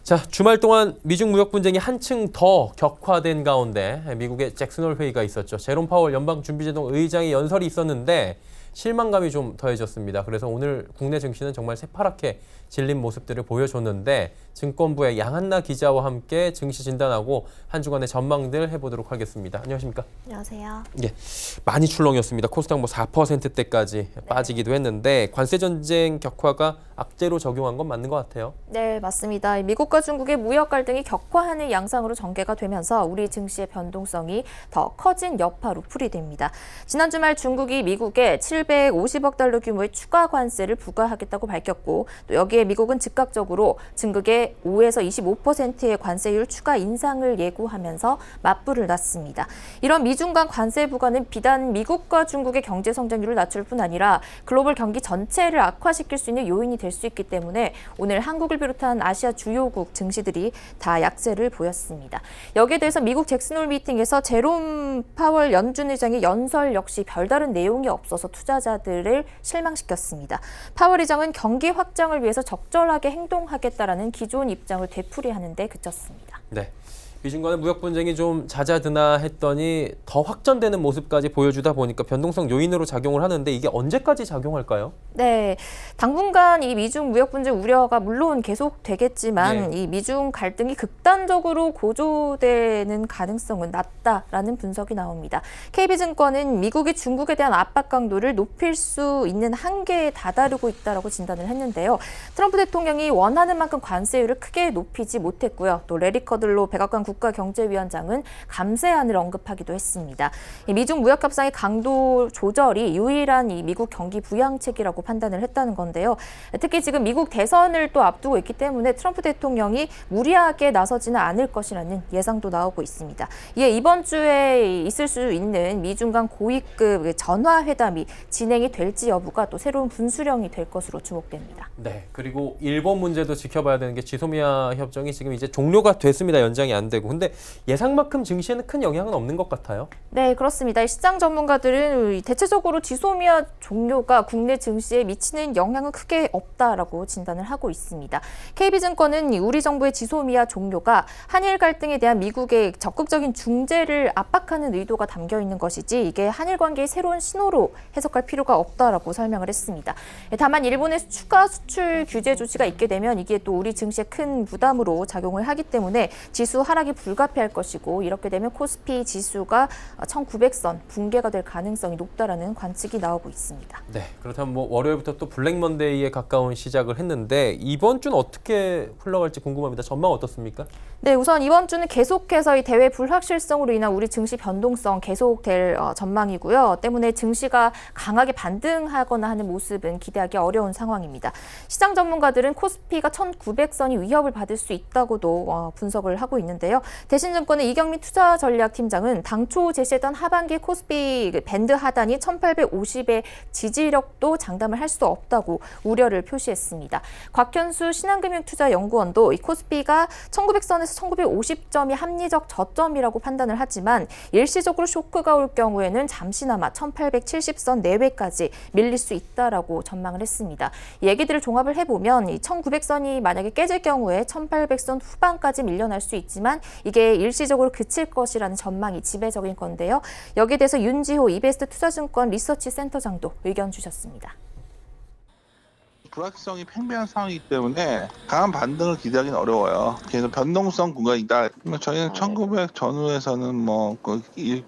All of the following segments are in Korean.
자, 주말 동안 미중 무역 분쟁이 한층 더 격화된 가운데 미국의 잭슨홀 회의가 있었죠. 제롬 파월 연방준비제동 의장의 연설이 있었는데 실망감이 좀 더해졌습니다. 그래서 오늘 국내 증시는 정말 새파랗게 질린 모습들을 보여줬는데 증권부의 양한나 기자와 함께 증시 진단하고 한 주간의 전망들 해보도록 하겠습니다. 안녕하십니까? 안녕하세요. 예, 많이 출렁였습니다. 코스닥 4%대까지 빠지기도 했는데 관세 전쟁 격화가 악재로 적용한 건 맞는 것 같아요. 네, 맞습니다. 미국과 중국의 무역 갈등이 격화하는 양상으로 전개가 되면서 우리 증시의 변동성이 더 커진 여파로 풀이됩니다. 지난 주말 중국이 미국에 750억 달러 규모의 추가 관세를 부과하겠다고 밝혔고 또 여기에 미국은 즉각적으로 중국의 5에서 25%의 관세율 추가 인상을 예고하면서 맞불을 놨습니다. 이런 미중 간 관세 부과는 비단 미국과 중국의 경제 성장률을 낮출 뿐 아니라 글로벌 경기 전체를 악화시킬 수 있는 요인이 될 수 있기 때문에 오늘 한국을 비롯한 아시아 주요국 증시들이 다 약세를 보였습니다. 여기에 대해서 미국 잭슨홀 미팅에서 제롬 파월 연준 의장의 연설 역시 별다른 내용이 없어서 투자자들을 실망시켰습니다. 파월 의장은 경기 확장을 위해서 적절하게 행동하겠다라는 기존 입장을 되풀이하는 데 그쳤습니다. 네. 미중 간의 무역 분쟁이 좀 잦아드나 했더니 더 확전되는 모습까지 보여주다 보니까 변동성 요인으로 작용을 하는데 이게 언제까지 작용할까요? 네, 당분간 이 미중 무역 분쟁 우려가 물론 계속되겠지만 이 미중 갈등이 극단적으로 고조되는 가능성은 낮다라는 분석이 나옵니다. KB증권은 미국이 중국에 대한 압박 강도를 높일 수 있는 한계에 다다르고 있다라고 진단을 했는데요. 트럼프 대통령이 원하는 만큼 관세율을 크게 높이지 못했고요. 또 레리 커들로 백악관 국가경제위원장은 감세안을 언급하기도 했습니다. 이 미중 무역 협상의 강도 조절이 유일한 이 미국 경기 부양책이라고 판단을 했다는 건데요. 특히 지금 미국 대선을 또 앞두고 있기 때문에 트럼프 대통령이 무리하게 나서지는 않을 것이라는 예상도 나오고 있습니다. 이에 이번 주에 있을 수 있는 미중 간 고위급 전화회담이 진행이 될지 여부가 또 새로운 분수령이 될 것으로 주목됩니다. 네, 그리고 일본 문제도 지켜봐야 되는 게 지소미아 협정이 지금 이제 종료가 됐습니다. 연장이 안 되고. 근데 예상만큼 증시에는 큰 영향은 없는 것 같아요. 네, 그렇습니다. 시장 전문가들은 대체적으로 지소미아 종료가 국내 증시에 미치는 영향은 크게 없다라고 진단을 하고 있습니다. KB증권은 우리 정부의 지소미아 종료가 한일 갈등에 대한 미국의 적극적인 중재를 압박하는 의도가 담겨 있는 것이지 이게 한일 관계의 새로운 신호로 해석할 필요가 없다라고 설명을 했습니다. 다만 일본의 추가 수출 규제 조치가 있게 되면 이게 또 우리 증시에 큰 부담으로 작용을 하기 때문에 지수 하락이 불가피할 것이고 이렇게 되면 코스피 지수가 1900선 붕괴가 될 가능성이 높다라는 관측이 나오고 있습니다. 네, 그렇다면 월요일부터 또 블랙 먼데이에 가까운 시작을 했는데 이번 주는 어떻게 흘러갈지 궁금합니다. 전망 어떻습니까? 네, 우선 이번 주는 계속해서 이 대외 불확실성으로 인한 우리 증시 변동성 계속될 전망이고요. 때문에 증시가 강하게 반등하거나 하는 모습은 기대하기 어려운 상황입니다. 시장 전문가들은 코스피가 1900선이 위협을 받을 수 있다고도 분석을 하고 있는데요. 대신증권의 이경민 투자전략팀장은 당초 제시했던 하반기 코스피 밴드 하단이 1850의 지지력도 장담을 할 수 없다고 우려를 표시했습니다. 곽현수 신한금융투자연구원도 이 코스피가 1900선에서 1950점이 합리적 저점이라고 판단을 하지만 일시적으로 쇼크가 올 경우에는 잠시나마 1870선 내외까지 밀릴 수 있다라고 전망을 했습니다. 이 얘기들을 종합을 해보면 이 1900선이 만약에 깨질 경우에 1800선 후반까지 밀려날 수 있지만 이게 일시적으로 그칠 것이라는 전망이 지배적인 건데요. 여기에 대해서 윤지호 이베스트 투자증권 리서치 센터장도 의견 주셨습니다. 불확실성이 팽배한 상황이기 때문에 강한 반등을 기대하기는 어려워요. 그래서 변동성 구간이다. 저희는 1900 전후에서는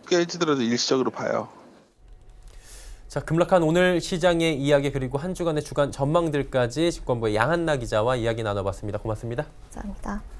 깨지더라도 일시적으로 봐요. 자, 급락한 오늘 시장의 이야기 그리고 한 주간의 주간 전망들까지 증권부의 양한나 기자와 이야기 나눠봤습니다. 고맙습니다. 감사합니다.